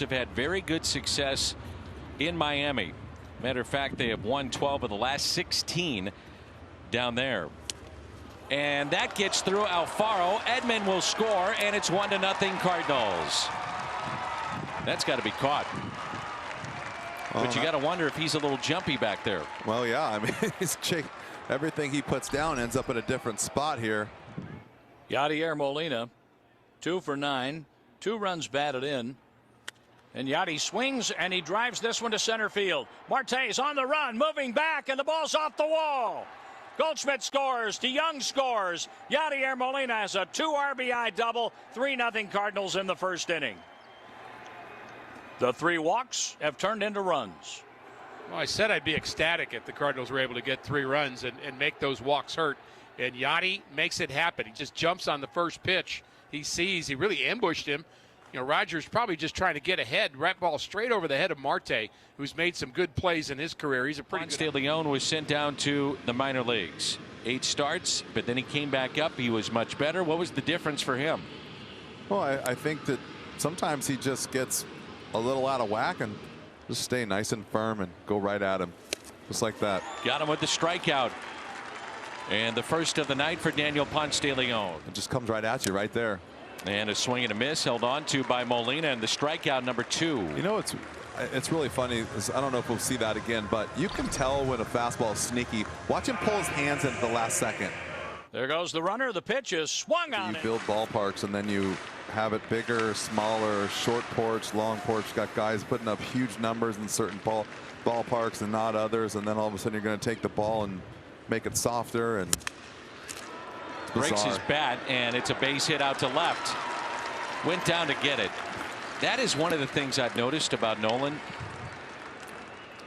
Have had very good success in Miami. Matter of fact, they have won 12 of the last 16 down there. And that gets through Alfaro. Edman will score, and it's 1-0 Cardinals. That's got to be caught. But you got to wonder if he's a little jumpy back there. Well, yeah, I mean, everything he puts down ends up in a different spot here. Yadier Molina, 2 for 9, 2 runs batted in. And Yadi swings and he drives this one to center field. Marte's on the run, moving back, and the ball's off the wall. Goldschmidt scores. DeYoung scores. Yadier Molina has a 2 RBI double. 3-0 Cardinals in the first inning. The 3 walks have turned into runs. Well, I said I'd be ecstatic if the Cardinals were able to get 3 runs and make those walks hurt. And Yadi makes it happen. He just jumps on the first pitch. He sees, he really ambushed him. You know, Rogers probably just trying to get ahead. Right ball straight over the head of Marte, who's made some good plays in his career. He's a pretty Ponce de Leon was sent down to the minor leagues. 8 starts, but then he came back up. He was much better. What was the difference for him? Well, I think that sometimes he just gets a little out of whack and just stay nice and firm and go right at him. Just like that. Got him with the strikeout. And the first of the night for Daniel Ponce de Leon. It just comes right at you right there. And a swing and a miss held on to by Molina, and the strikeout number 2. You know, it's really funny. I don't know if we'll see that again, but you can tell when a fastball is sneaky. Watch him pull his hands in at the last second. There goes the runner. The pitch is swung on. You build ballparks and then you have it bigger, smaller, short porch, long porch. You got guys putting up huge numbers in certain ballparks and not others, and then all of a sudden you're going to take the ball and make it softer and breaks his bat, and it's a base hit out to left. Went down to get it. That is one of the things I've noticed about Nolan,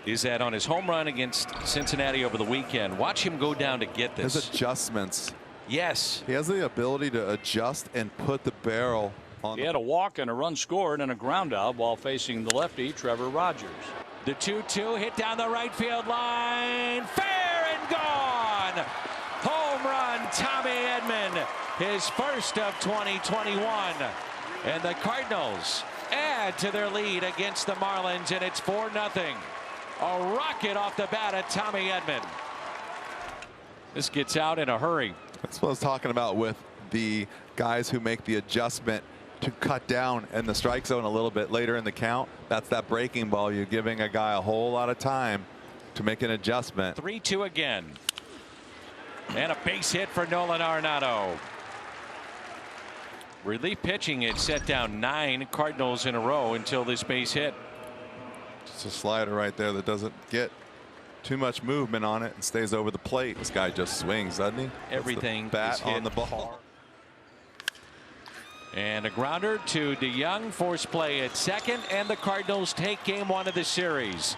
is that on his home run against Cincinnati over the weekend, watch him go down to get this. His adjustments. Yes. He has the ability to adjust and put the barrel on. He had a walk and a run scored and a ground out while facing the lefty, Trevor Rogers. The 2-2 hit down the right field line. Fair and gone. Home run, Tommy Edman, his first of 2021. And the Cardinals add to their lead against the Marlins, and it's 4-0. A rocket off the bat of Tommy Edman. This gets out in a hurry. That's what I was talking about with the guys who make the adjustment to cut down in the strike zone a little bit later in the count. That's that breaking ball. You're giving a guy a whole lot of time to make an adjustment. 3-2 again. And a base hit for Nolan Arenado. Relief pitching had set down 9 Cardinals in a row until this base hit. Just a slider right there that doesn't get too much movement on it and stays over the plate. This guy just swings, doesn't he? Everything bat is hit on the ball. And a grounder to DeYoung. Force play at second, and the Cardinals take game 1 of the series.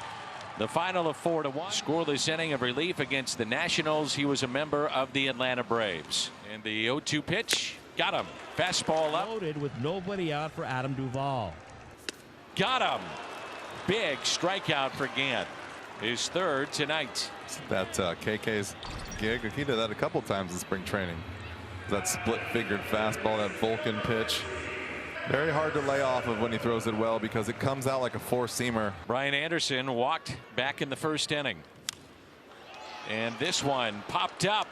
The final of 4-1. Scoreless inning of relief against the Nationals. He was a member of the Atlanta Braves. And the 0-2 pitch got him. Fastball up. Loaded with nobody out for Adam Duvall. Got him. Big strikeout for Gant. His 3rd tonight. That KK's gig. He did that a couple times in spring training. That split-figured fastball, that Vulcan pitch. Very hard to lay off of when he throws it well because it comes out like a four-seamer. Brian Anderson walked back in the first inning. And this one popped up.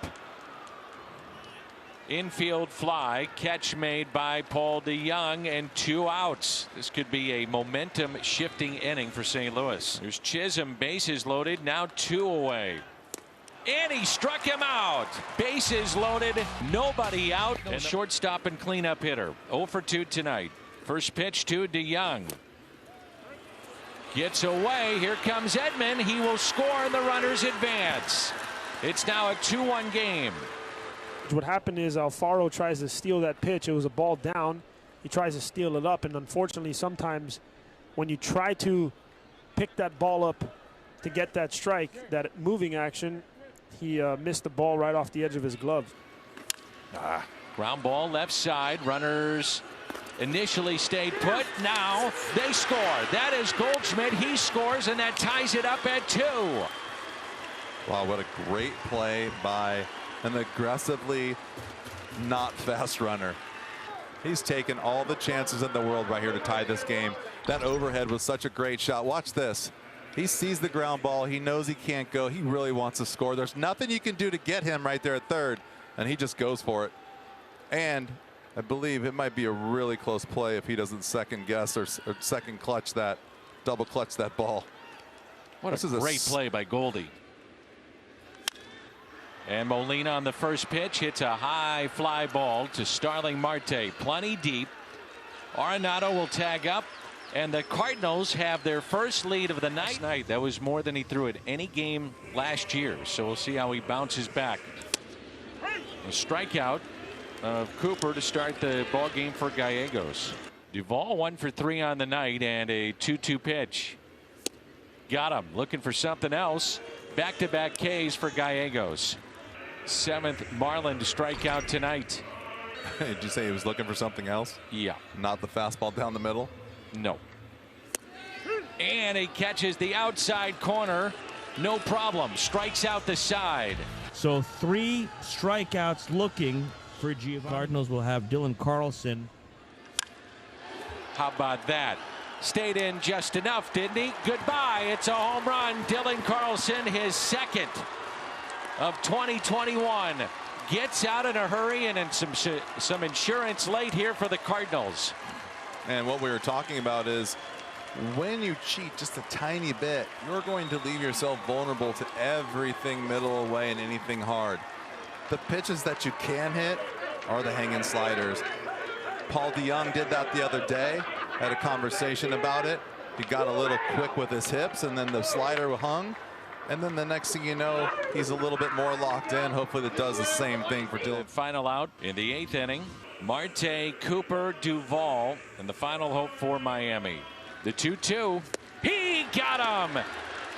Infield fly, catch made by Paul DeYoung, and 2 outs. This could be a momentum shifting inning for St. Louis. There's Chisholm, bases loaded, now 2 away. And he struck him out. Bases loaded, nobody out. And shortstop and cleanup hitter. 0 for 2 tonight. First pitch to DeYoung. Gets away. Here comes Edman. He will score, and the runners advance. It's now a 2-1 game. What happened is Alfaro tries to steal that pitch. It was a ball down. He tries to steal it up, and unfortunately sometimes when you try to pick that ball up to get that strike, that moving action, he missed the ball right off the edge of his glove. Ground ball left side. Runners initially stayed put. Now they score. That is Goldschmidt. He scores, and that ties it up at 2. Wow, what a great play by an aggressively not fast runner. He's taken all the chances in the world right here to tie this game. That overhead was such a great shot. Watch this. He sees the ground ball. He knows he can't go. He really wants to score. There's nothing you can do to get him right there at third, and he just goes for it. And I believe it might be a really close play if he doesn't second guess or second clutch that, double clutch that ball. What a great play by Goldie. And Molina on the first pitch hits a high fly ball to Starling Marte. Plenty deep. Arenado will tag up. And the Cardinals have their first lead of the night. That was more than he threw at any game last year. So we'll see how he bounces back. A strikeout of Cooper to start the ball game for Gallegos. Duvall 1 for 3 on the night and a 2-2 pitch. Got him. Looking for something else. Back-to-back Ks for Gallegos. 7th Marlin to strike out tonight. Did you say he was looking for something else? Yeah. Not the fastball down the middle? No. And he catches the outside corner. No problem. Strikes out the side. So 3 strikeouts looking for Giovanni. Cardinals will have Dylan Carlson. How about that? Stayed in just enough, didn't he? Goodbye. It's a home run. Dylan Carlson, his second of 2021. Gets out in a hurry, and some insurance late here for the Cardinals. And what we were talking about is when you cheat just a tiny bit, you're going to leave yourself vulnerable to everything middle away and anything hard. The pitches that you can hit are the hanging sliders. Paul DeYoung did that the other day. Had a conversation about it. He got a little quick with his hips, and then the slider hung. And then the next thing you know, he's a little bit more locked in. Hopefully that does the same thing for Dylan. Final out in the 8th inning. Marte, Cooper, Duvall, and the final hope for Miami. The 2-2. He got him.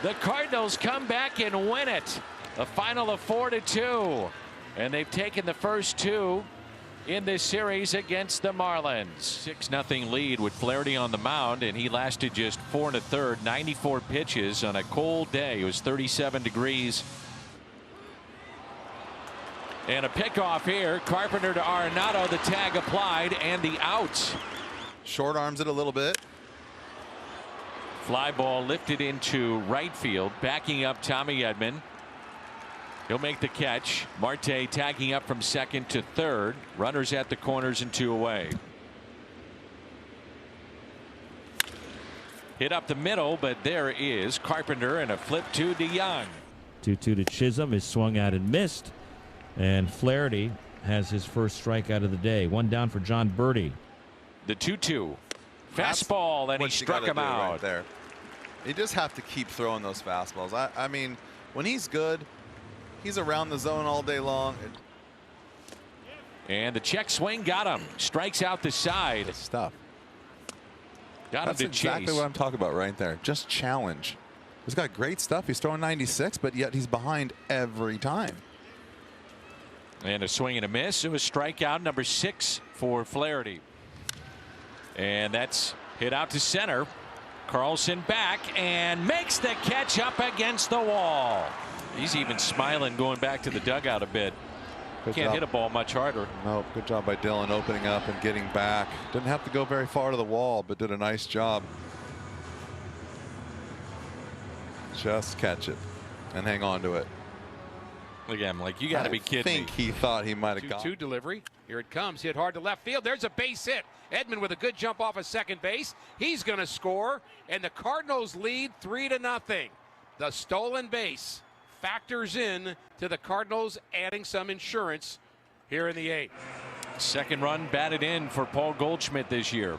The Cardinals come back and win it. A final of 4-2. And they've taken the first 2 in this series against the Marlins. 6-0 lead with Flaherty on the mound, and he lasted just 4 1/3, 94 pitches on a cold day. It was 37 degrees. And a pickoff here. Carpenter to Arenado. The tag applied and the out. Short arms it a little bit. Fly ball lifted into right field. Backing up Tommy Edman. He'll make the catch. Marte tagging up from second to third. Runners at the corners and 2 away. Hit up the middle, but there is Carpenter and a flip to DeYoung. 2-2 to Chisholm is swung out and missed. And Flaherty has his first strikeout of the day. 1 down for John Birdie. The 2-2. Fastball, and he struck him out. Right there. You just have to keep throwing those fastballs. I mean, when he's good, he's around the zone all day long. And the check swing got him. Strikes out the side. Good stuff. Got him to chase. That's exactly what I'm talking about right there. Just challenge. He's got great stuff. He's throwing 96, but yet he's behind every time. And a swing and a miss. It was strikeout number 6 for Flaherty. And that's hit out to center. Carlson back and makes the catch up against the wall. He's even smiling going back to the dugout a bit. Can't hit a ball much harder. No, good job by Dylan opening up and getting back. Didn't have to go very far to the wall, but did a nice job. Just catch it and hang on to it. Again, like, you got to be kidding me. I think he thought he might have got 2-2 delivery. Here it comes. Hit hard to left field. There's a base hit. Edman with a good jump off of second base. He's going to score, and the Cardinals lead 3-0. The stolen base factors in to the Cardinals adding some insurance here in the 8th. Second run batted in for Paul Goldschmidt this year.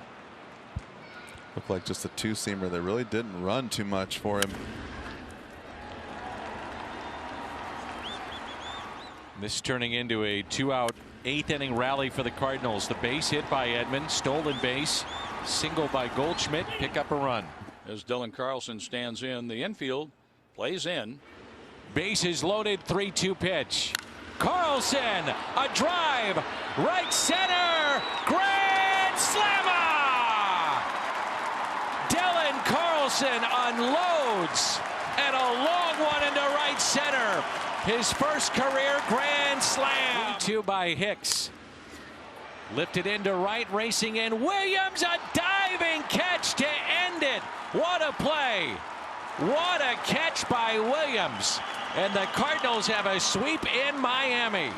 Looked like just a 2-seamer. They really didn't run too much for him. This turning into a 2-out 8th inning rally for the Cardinals. The base hit by Edman, stolen base, single by Goldschmidt, pick up a run. As Dylan Carlson stands in the infield, plays in. Bases loaded, 3-2 pitch. Carlson, a drive, right center, grand slammer! Dylan Carlson unloads, and a long one into right center. His first career grand slam. 2 by Hicks. Lifted into right, racing in. Williams, a dive Diving catch to end it. What a play. What a catch by Williams. And the Cardinals have a sweep in Miami.